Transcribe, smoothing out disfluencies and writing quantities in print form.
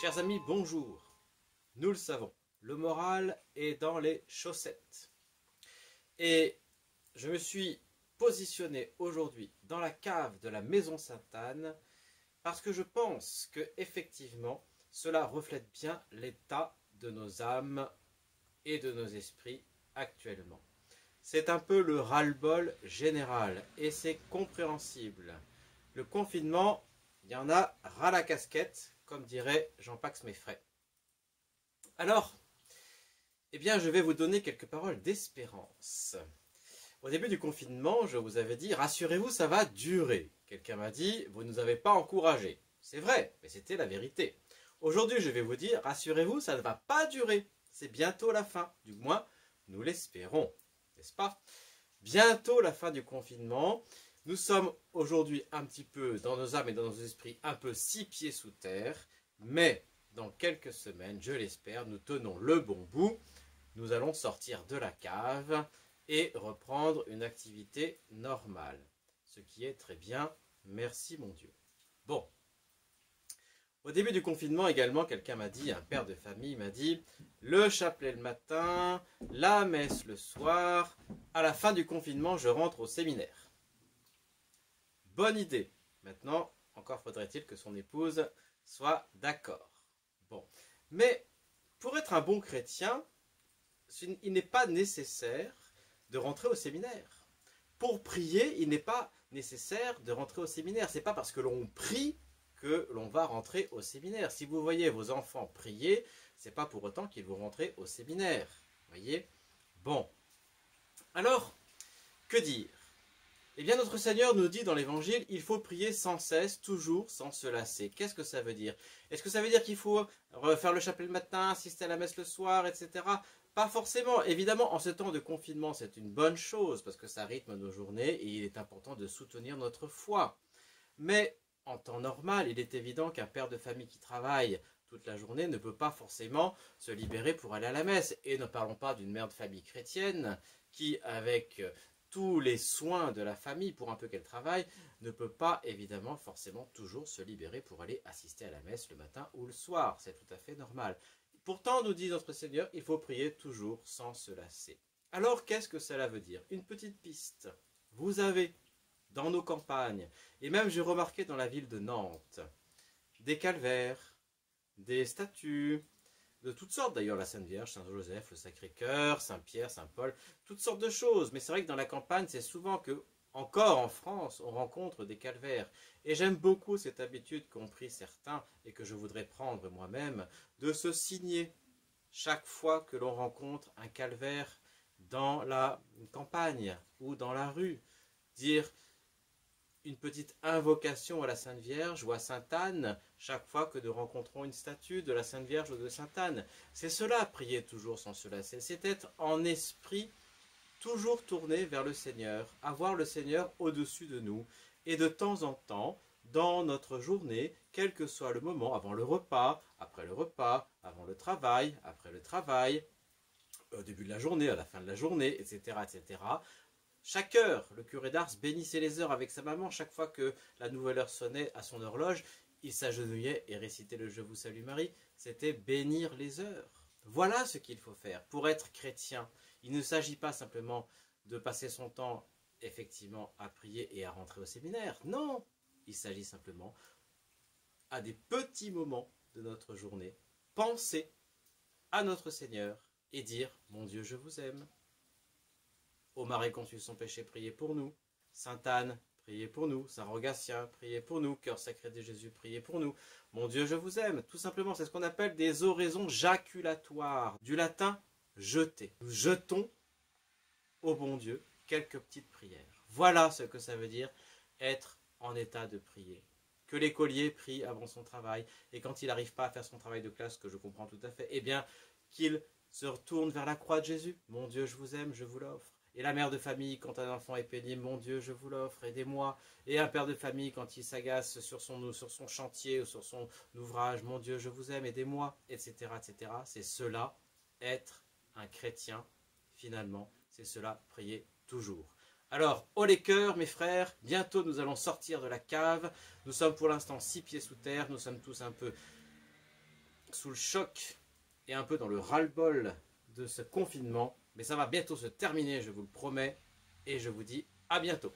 Chers amis, bonjour. Nous le savons, le moral est dans les chaussettes. Et je me suis positionné aujourd'hui dans la cave de la Maison Sainte-Anne parce que je pense que effectivement, cela reflète bien l'état de nos âmes et de nos esprits actuellement. C'est un peu le ras-le-bol général et c'est compréhensible. Le confinement, il y en a ras la casquette, comme dirait Jean-Pax Meffray. Alors, eh bien, je vais vous donner quelques paroles d'espérance. Au début du confinement, je vous avais dit, rassurez-vous, ça va durer. Quelqu'un m'a dit, vous ne nous avez pas encouragés. C'est vrai, mais c'était la vérité. Aujourd'hui, je vais vous dire, rassurez-vous, ça ne va pas durer. C'est bientôt la fin, du moins, nous l'espérons, n'est-ce pas? Bientôt la fin du confinement. Nous sommes aujourd'hui un petit peu, dans nos âmes et dans nos esprits, un peu 6 pieds sous terre, mais dans quelques semaines, je l'espère, nous tenons le bon bout. Nous allons sortir de la cave et reprendre une activité normale. Ce qui est très bien, merci mon Dieu. Bon, au début du confinement également, quelqu'un m'a dit, un père de famille m'a dit, le chapelet le matin, la messe le soir, à la fin du confinement, je rentre au séminaire. Bonne idée. Maintenant, encore faudrait-il que son épouse soit d'accord. Bon, mais pour être un bon chrétien, il n'est pas nécessaire de rentrer au séminaire. Pour prier, il n'est pas nécessaire de rentrer au séminaire. Ce n'est pas parce que l'on prie que l'on va rentrer au séminaire. Si vous voyez vos enfants prier, ce n'est pas pour autant qu'ils vont rentrer au séminaire. Voyez? Bon. Alors, que dire? Eh bien, notre Seigneur nous dit dans l'Évangile, il faut prier sans cesse, toujours sans se lasser. Qu'est-ce que ça veut dire? Est-ce que ça veut dire qu'il faut faire le chapelet le matin, assister à la messe le soir, etc.? Pas forcément. Évidemment, en ce temps de confinement, c'est une bonne chose, parce que ça rythme nos journées, et il est important de soutenir notre foi. Mais, en temps normal, il est évident qu'un père de famille qui travaille toute la journée ne peut pas forcément se libérer pour aller à la messe. Et ne parlons pas d'une mère de famille chrétienne, qui, avec tous les soins de la famille, pour un peu qu'elle travaille, ne peut pas évidemment forcément toujours se libérer pour aller assister à la messe le matin ou le soir. C'est tout à fait normal. Pourtant, nous dit notre Seigneur, il faut prier toujours sans se lasser. Alors, qu'est-ce que cela veut dire? Une petite piste. Vous avez, dans nos campagnes, et même j'ai remarqué dans la ville de Nantes, des calvaires, des statues, de toutes sortes d'ailleurs, la Sainte Vierge, Saint-Joseph, le Sacré-Cœur, Saint-Pierre, Saint-Paul, toutes sortes de choses. Mais c'est vrai que dans la campagne, c'est souvent que, encore en France, on rencontre des calvaires. Et j'aime beaucoup cette habitude qu'ont pris certains, et que je voudrais prendre moi-même, de se signer chaque fois que l'on rencontre un calvaire dans la campagne ou dans la rue. Dire une petite invocation à la Sainte Vierge ou à Sainte Anne chaque fois que nous rencontrons une statue de la Sainte Vierge ou de Sainte Anne. C'est cela, prier toujours sans se lasser. C'est être en esprit toujours tourné vers le Seigneur, avoir le Seigneur au-dessus de nous. Et de temps en temps, dans notre journée, quel que soit le moment, avant le repas, après le repas, avant le travail, après le travail, au début de la journée, à la fin de la journée, etc., etc., chaque heure, le curé d'Ars bénissait les heures avec sa maman. Chaque fois que la nouvelle heure sonnait à son horloge, il s'agenouillait et récitait le « Je vous salue Marie ». C'était bénir les heures. Voilà ce qu'il faut faire pour être chrétien. Il ne s'agit pas simplement de passer son temps effectivement à prier et à rentrer au séminaire. Non, il s'agit simplement à des petits moments de notre journée, penser à notre Seigneur et dire « Mon Dieu, je vous aime ». Ô Marie conçue sans péché, priez pour nous. Sainte Anne, priez pour nous. Saint Rogatien, priez pour nous. Cœur sacré de Jésus, priez pour nous. Mon Dieu, je vous aime. Tout simplement, c'est ce qu'on appelle des oraisons jaculatoires. Du latin, jeter. Nous jetons au bon Dieu quelques petites prières. Voilà ce que ça veut dire être en état de prier. Que l'écolier prie avant son travail. Et quand il n'arrive pas à faire son travail de classe, que je comprends tout à fait, eh bien, qu'il se retourne vers la croix de Jésus. Mon Dieu, je vous aime, je vous l'offre. Et la mère de famille, quand un enfant est pénible, mon Dieu, je vous l'offre, aidez-moi. Et un père de famille, quand il s'agace sur son chantier ou sur son ouvrage, mon Dieu, je vous aime, aidez-moi, etc., etc. C'est cela, être un chrétien, finalement. C'est cela, prier toujours. Alors, haut les cœurs, mes frères, bientôt nous allons sortir de la cave. Nous sommes pour l'instant 6 pieds sous terre, nous sommes tous un peu sous le choc et un peu dans le ras-le-bol de ce confinement. Mais ça va bientôt se terminer, je vous le promets. Et je vous dis à bientôt.